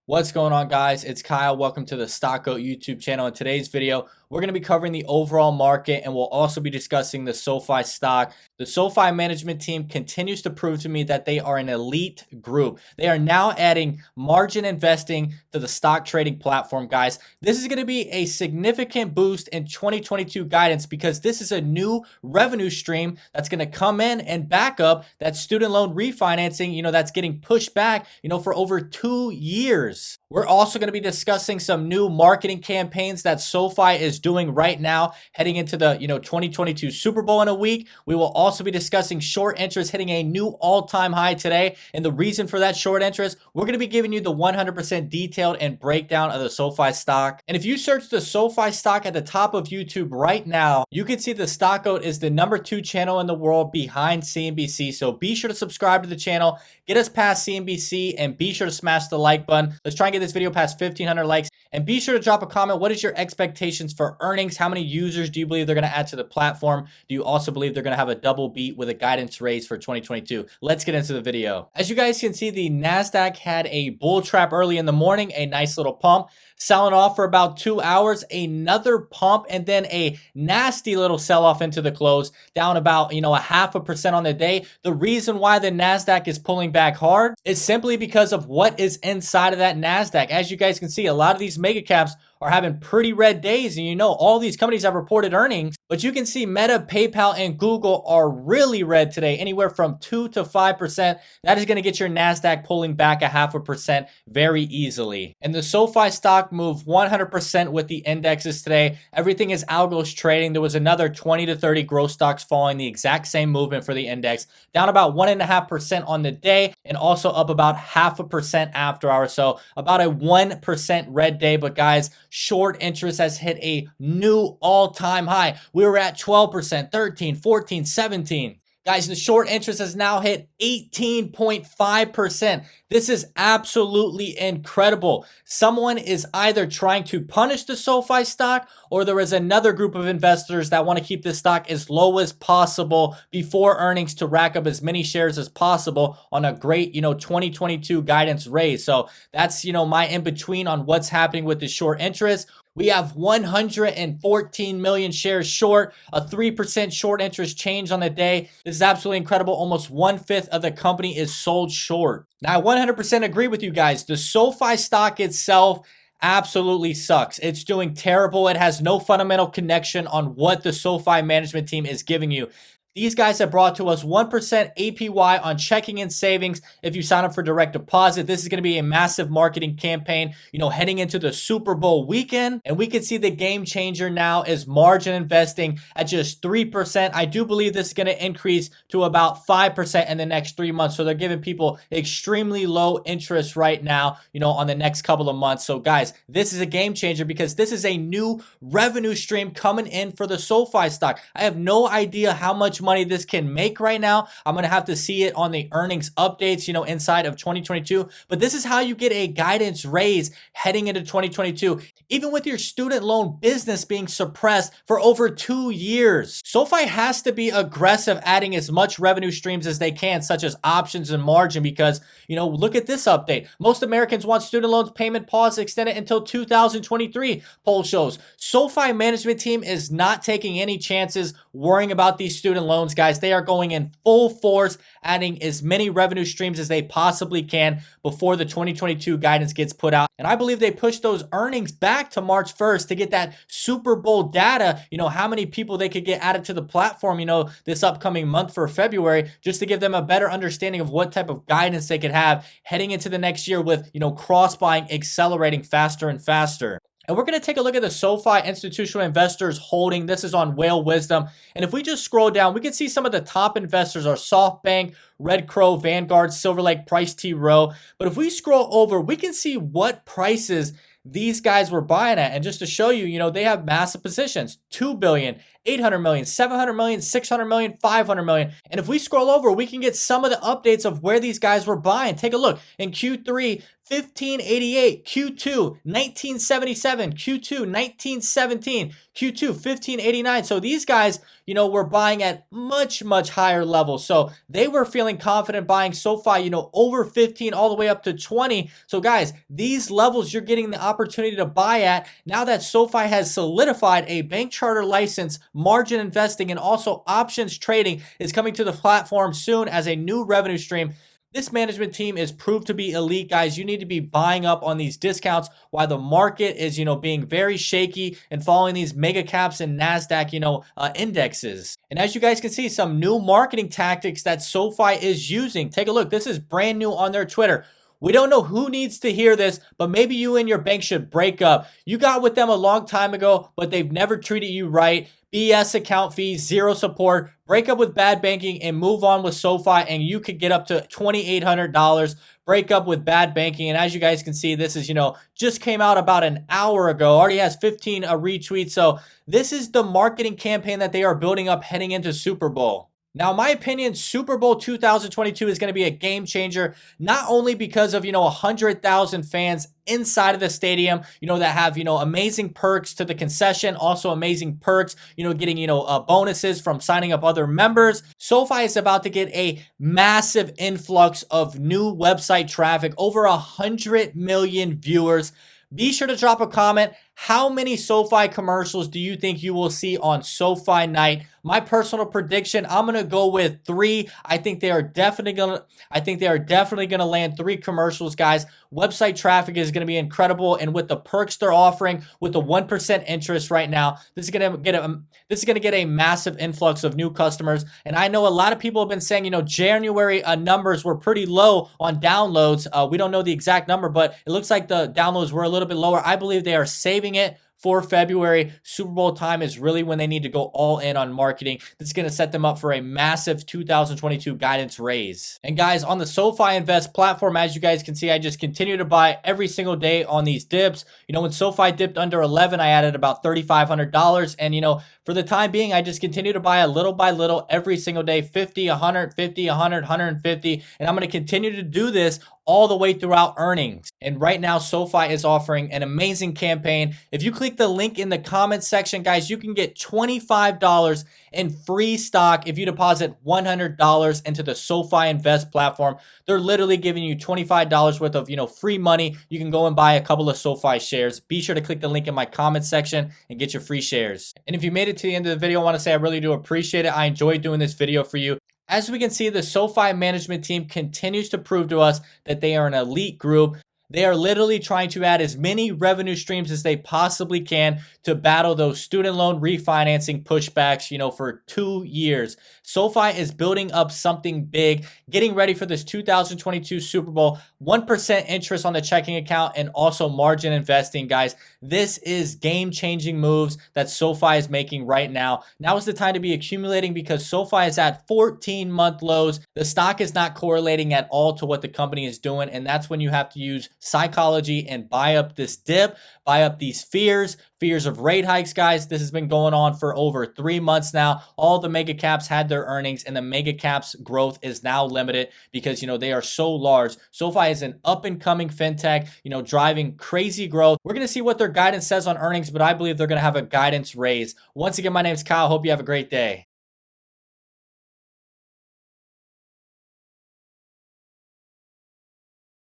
What's going on, guys? It's Kyle. Welcome to the Stock Goat YouTube channel. In today's video, we're going to be covering the overall market, and we'll also be discussing the SOFI stock. The SOFI management team continues to prove to me that they are an elite group. They are now adding margin investing to the stock trading platform, guys. This is going to be a significant boost in 2022 guidance because this is a new revenue stream that's going to come in and back up that student loan refinancing, that's getting pushed back, for over 2 years. We're also going to be discussing some new marketing campaigns that SoFi is doing right now, heading into the 2022 Super Bowl in a week. We will also be discussing short interest hitting a new all-time high today, and the reason for that short interest. We're going to be giving you the 100% detailed and breakdown of the SoFi stock. And if you search the SoFi stock at the top of YouTube right now, you can see the Stock Goat is the #2 channel in the world behind CNBC. So be sure to subscribe to the channel, get us past CNBC, and be sure to smash the like button. Let's try and get this video past 1,500 likes. And be sure to drop a comment. What is your expectations for earnings? How many users do you believe they're going to add to the platform? Do you also believe they're going to have a double beat with a guidance raise for 2022? Let's get into the video. As you guys can see, the NASDAQ had a bull trap early in the morning, a nice little pump, selling off for about 2 hours, another pump, and then a nasty little sell-off into the close, down about, 0.5% on the day. The reason why the NASDAQ is pulling back hard is simply because of what is inside of that NASDAQ. As you guys can see, a lot of these mega caps are having pretty red days, and all these companies have reported earnings, but you can see Meta, PayPal, and Google are really red today, anywhere from 2 to 5%. That is going to get your NASDAQ pulling back 0.5% very easily. And the SoFi stock moved 100% with the indexes today. Everything is algos trading. There was another 20 to 30 growth stocks following the exact same movement for the index, down about 1.5% on the day, and also up about 0.5% after hours. So about a 1% red day. But guys, short interest has hit a new all-time high. We were at 12%, 13, 14, 17. Guys, the short interest has now hit 18.5%. This is absolutely incredible. Someone is either trying to punish the SoFi stock, or there is another group of investors that want to keep this stock as low as possible before earnings to rack up as many shares as possible on a great, 2022 guidance raise. So that's, my in-between on what's happening with the short interest. We have 114 million shares short, a 3% short interest change on the day. This is absolutely incredible. Almost 1/5 of the company is sold short. Now, I 100% agree with you guys. The SoFi stock itself absolutely sucks. It's doing terrible. It has no fundamental connection on what the SoFi management team is giving you. These guys have brought to us 1% APY on checking and savings if you sign up for direct deposit. This is going to be a massive marketing campaign, heading into the Super Bowl weekend. And we can see the game changer now is margin investing at just 3%. I do believe this is going to increase to about 5% in the next 3 months. So they're giving people extremely low interest right now, on the next couple of months. So guys, this is a game changer because this is a new revenue stream coming in for the SoFi stock. I have no idea how much money this can make right now. I'm going to have to see it on the earnings updates, inside of 2022. But this is how you get a guidance raise heading into 2022, even with your student loan business being suppressed for over 2 years. SoFi has to be aggressive, adding as much revenue streams as they can, such as options and margin, because, look at this update. Most Americans want student loans payment pause extended until 2023, poll shows. SoFi management team is not taking any chances worrying about these student loans, guys. They are going in full force, adding as many revenue streams as they possibly can before the 2022 guidance gets put out. And I believe they pushed those earnings back to March 1st to get that Super Bowl data, how many people they could get added to the platform, this upcoming month for February, just to give them a better understanding of what type of guidance they could have heading into the next year with, cross buying accelerating faster and faster. And we're going to take a look at the SoFi institutional investors holding. This is on Whale Wisdom. And if we just scroll down, we can see some of the top investors are SoftBank, Red Crow, Vanguard, Silver Lake, Price T. Rowe. But if we scroll over, we can see what prices these guys were buying at. And just to show you, they have massive positions, 2 billion, 800 million, 700 million, 600 million, 500 million. And if we scroll over, we can get some of the updates of where these guys were buying. Take a look. In Q3, 1588, Q2 1977, Q2 1917, Q2 1589. So these guys, were buying at much higher levels. So they were feeling confident buying SoFi, over 15 all the way up to 20. So guys, these levels you're getting the opportunity to buy at now that SoFi has solidified a bank charter license, margin investing, and also options trading is coming to the platform soon as a new revenue stream. This management team is proved to be elite, guys. You need to be buying up on these discounts while the market is, being very shaky and following these mega caps and NASDAQ, indexes. And as you guys can see, some new marketing tactics that SoFi is using. Take a look. This is brand new on their Twitter. We don't know who needs to hear this, but maybe you and your bank should break up. You got with them a long time ago, but they've never treated you right. BS account fees, zero support, break up with bad banking and move on with SoFi, and you could get up to $2,800. Break up with bad banking. And as you guys can see, this is, just came out about an hour ago, already has 15 retweets. So this is the marketing campaign that they are building up heading into Super Bowl. Now, in my opinion, Super Bowl 2022 is going to be a game changer, not only because of, 100,000 fans inside of the stadium, that have, amazing perks to the concession, also amazing perks, getting, bonuses from signing up other members. SoFi is about to get a massive influx of new website traffic, over 100 million viewers. Be sure to drop a comment. How many SoFi commercials do you think you will see on SoFi night? My personal prediction, I'm gonna go with 3. I think they are definitely gonna land 3 commercials, guys. Website traffic is gonna be incredible, and with the perks they're offering, with the 1% interest right now, this is gonna get a massive influx of new customers. And I know a lot of people have been saying, January numbers were pretty low on downloads. We don't know the exact number, but it looks like the downloads were a little bit lower. I believe they are saving it for February. Super Bowl time is really when they need to go all in on marketing. This is going to set them up for a massive 2022 guidance raise. And guys, on the SoFi Invest platform, as you guys can see, I just continue to buy every single day on these dips. When SoFi dipped under 11, I added about $3,500. And, for the time being, I just continue to buy a little by little every single day, 50, 100, 50, 100, 150. And I'm going to continue to do this all the way throughout earnings. And right now, SoFi is offering an amazing campaign. If you click the link in the comments section, guys, you can get $25 in free stock if you deposit $100 into the SoFi Invest platform. They're literally giving you $25 worth of, free money. You can go and buy a couple of SoFi shares. Be sure to click the link in my comments section and get your free shares. And if you made it to the end of the video, I want to say I really do appreciate it. I enjoyed doing this video for you. As we can see, the SoFi management team continues to prove to us that they are an elite group. They are literally trying to add as many revenue streams as they possibly can to battle those student loan refinancing pushbacks, for 2 years. SoFi is building up something big, getting ready for this 2022 Super Bowl, 1% interest on the checking account, and also margin investing, guys. This is game-changing moves that SoFi is making right now. Now is the time to be accumulating because SoFi is at 14-month lows. The stock is not correlating at all to what the company is doing, and that's when you have to use psychology and buy up this dip, buy up these fears of rate hikes, guys. This has been going on for over 3 months now. All the mega caps had their earnings, and the mega caps growth is now limited because, they are so large. SoFi is an up-and-coming fintech, driving crazy growth. We're going to see what their guidance says on earnings, but I believe they're going to have a guidance raise. Once again, my name is Kyle. Hope you have a great day.